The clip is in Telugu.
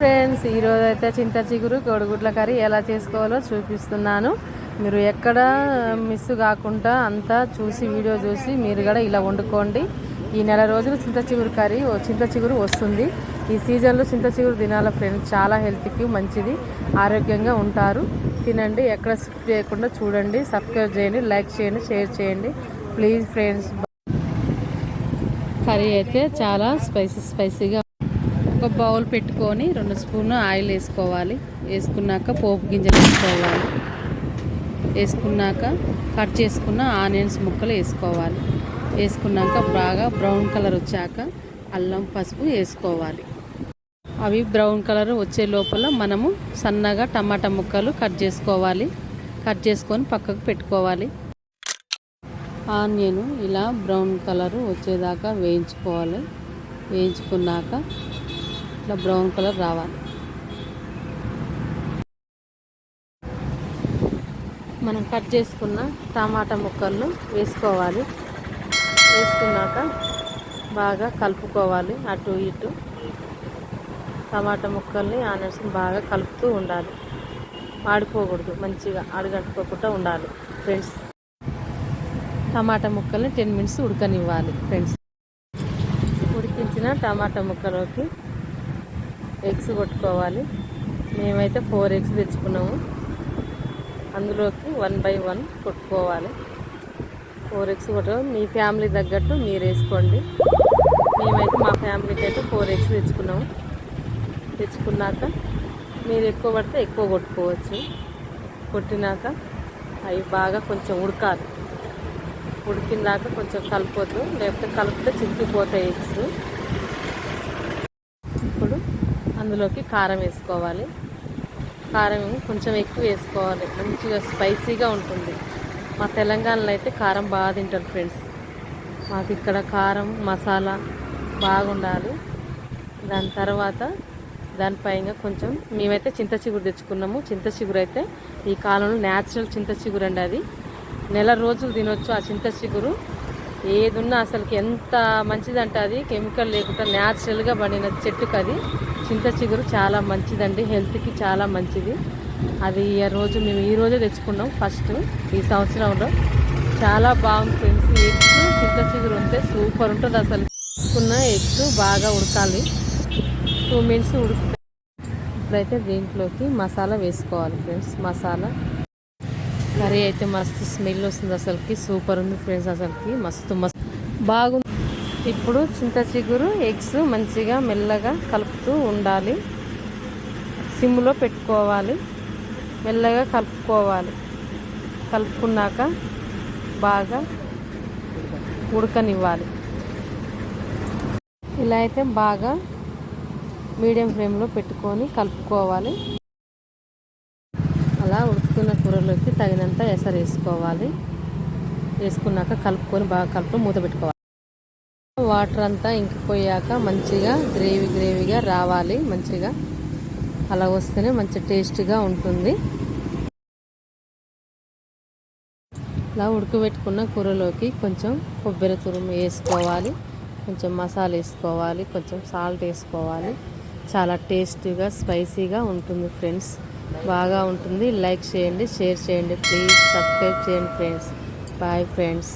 ఫ్రెండ్స్, ఈరోజు అయితే చింత చిగురు కోడిగుడ్ల కర్రీ ఎలా చేసుకోవాలో చూపిస్తున్నాను. మీరు ఎక్కడ మిస్ కాకుండా అంతా చూసి వీడియో చూసి మీరు కూడా ఇలా వండుకోండి. ఈ నెల రోజులు చింత చిగురు కర్రీ చింత చిగురు వస్తుంది. ఈ సీజన్లో చింత చిగురు తినాల ఫ్రెండ్స్, చాలా హెల్త్కి మంచిది, ఆరోగ్యంగా ఉంటారు. తినండి, ఎక్కడ స్కిప్ చేయకుండా చూడండి. సబ్స్క్రైబ్ చేయండి, లైక్ చేయండి, షేర్ చేయండి ప్లీజ్ ఫ్రెండ్స్. కర్రీ అయితే చాలా స్పైసీగా. ఒక బౌల్ పెట్టుకొని 2 స్పూన్లు ఆయిల్ వేసుకోవాలి. వేసుకున్నాక పోపు గింజలు వేసుకోవాలి. వేసుకున్నాక కట్ చేసుకున్న ఆనియన్స్ ముక్కలు వేసుకోవాలి. వేసుకున్నాక బాగా బ్రౌన్ కలర్ వచ్చాక అల్లం పసుపు వేసుకోవాలి. అవి బ్రౌన్ కలర్ వచ్చే లోపల మనము సన్నగా టమాటా ముక్కలు కట్ చేసుకోవాలి. కట్ చేసుకొని పక్కకు పెట్టుకోవాలి. ఆనియన్ ఇలా బ్రౌన్ కలర్ వచ్చేదాకా వేయించుకోవాలి. వేయించుకున్నాక ఇట్లా బ్రౌన్ కలర్ రావాలి. మనం కట్ చేసుకున్న టమాటా ముక్కలను వేసుకోవాలి. వేసుకున్నాక బాగా కలుపుకోవాలి. అటు ఇటు టమాటా ముక్కల్ని ఆనియన్స్ బాగా కలుపుతూ ఉండాలి. ఆడిపోకూడదు, మంచిగా అడుగంటుకోకుండా ఉండాలి ఫ్రెండ్స్. టమాటా ముక్కల్ని 10 మినిట్స్ ఉడకనివ్వాలి ఫ్రెండ్స్. ఉడికించిన టమాటా ముక్కలోకి ఎగ్స్ కొట్టుకోవాలి. మేమైతే 4 ఎగ్స్ తెచ్చుకున్నాము. అందులోకి 1 by 1 కొట్టుకోవాలి. 4 ఎగ్స్ మీ ఫ్యామిలీ తగ్గట్టు మీరు వేసుకోండి. మేమైతే మా ఫ్యామిలీకి అయితే 4 ఎగ్స్ తెచ్చుకున్నాము. తెచ్చుకున్నాక మీరు ఎక్కువ పడితే ఎక్కువ కొట్టుకోవచ్చు. కొట్టినాక అవి బాగా కొంచెం ఉడకాలి. ఉడికినాక కొంచెం కలపొద్దు, లేకపోతే కలిపితే చిక్కిపోతాయి ఎగ్స్. ఇప్పుడు అందులోకి కారం వేసుకోవాలి. కారం కొంచెం ఎక్కువ వేసుకోవాలి, మంచిగా స్పైసీగా ఉంటుంది. మా తెలంగాణలో అయితే కారం బాగా తింటారు ఫ్రెండ్స్. మాకు ఇక్కడ కారం మసాలా బాగుండాలి. దాని తర్వాత దానిపైన కొంచెం మేమైతే చింత చిగురు తెచ్చుకున్నాము. చింత చిగురు అయితే ఈ కాలంలో న్యాచురల్ చింత చిగురు అండి. అది నెల రోజులు తినొచ్చు. ఆ చింత చిగురు ఏదున్నా అసలుకి ఎంత మంచిదంటే అది కెమికల్ లేకుండా న్యాచురల్గా పండిన చెట్టుకు అది చింత చిగురు చాలా మంచిదండి, హెల్త్కి చాలా మంచిది. అది మేము ఈ రోజే తెచ్చుకున్నాం ఫస్ట్ ఈ సంవత్సరంలో. చాలా బాగుంది ఫ్రెండ్స్. ఎగ్స్ చింత చిగురు ఉంటే సూపర్ ఉంటుంది అసలు. తీసుకున్న ఎగ్స్ బాగా ఉడకాలి. 2 మినిట్స్ ఉడుకుతాయి. ఇప్పుడైతే దీంట్లోకి మసాలా వేసుకోవాలి ఫ్రెండ్స్. మసాలా కర్రీ అయితే మస్తు స్మెల్ వస్తుంది అసలుకి, సూపర్ ఉంది ఫ్రెండ్స్. అసలుకి మస్తు బాగుంది. ఇప్పుడు చింత చిగురు ఎగ్స్ మంచిగా మెల్లగా కలుపుతూ ఉండాలి. సిమ్లో పెట్టుకోవాలి. మెల్లగా కలుపుకోవాలి. కలుపుకున్నాక బాగా ఉడకనివ్వాలి. ఇలా అయితే బాగా మీడియం ఫ్లేమ్లో పెట్టుకొని కలుపుకోవాలి. అలా ఉడుకుతున్న కూరలోకి తగినంత ఎసరు వేసుకోవాలి. వేసుకున్నాక కలుపుకొని బాగా మూత పెట్టుకోవాలి. వాటర్ అంతా ఇంకిపోయాక మంచిగా గ్రేవీగా రావాలి. మంచిగా అలా వస్తేనే మంచి టేస్ట్గా ఉంటుంది. అలా ఉడకబెట్టుకున్న కూరలోకి కొంచెం కొబ్బరి తురుము వేసుకోవాలి. కొంచెం మసాలా వేసుకోవాలి. కొంచెం సాల్ట్ వేసుకోవాలి. చాలా టేస్టీగా స్పైసీగా ఉంటుంది ఫ్రెండ్స్. బాగా ఉంటుంది. లైక్ చేయండి, షేర్ చేయండి ప్లీజ్. సబ్స్క్రైబ్ చేయండి ఫ్రెండ్స్. Bye friends.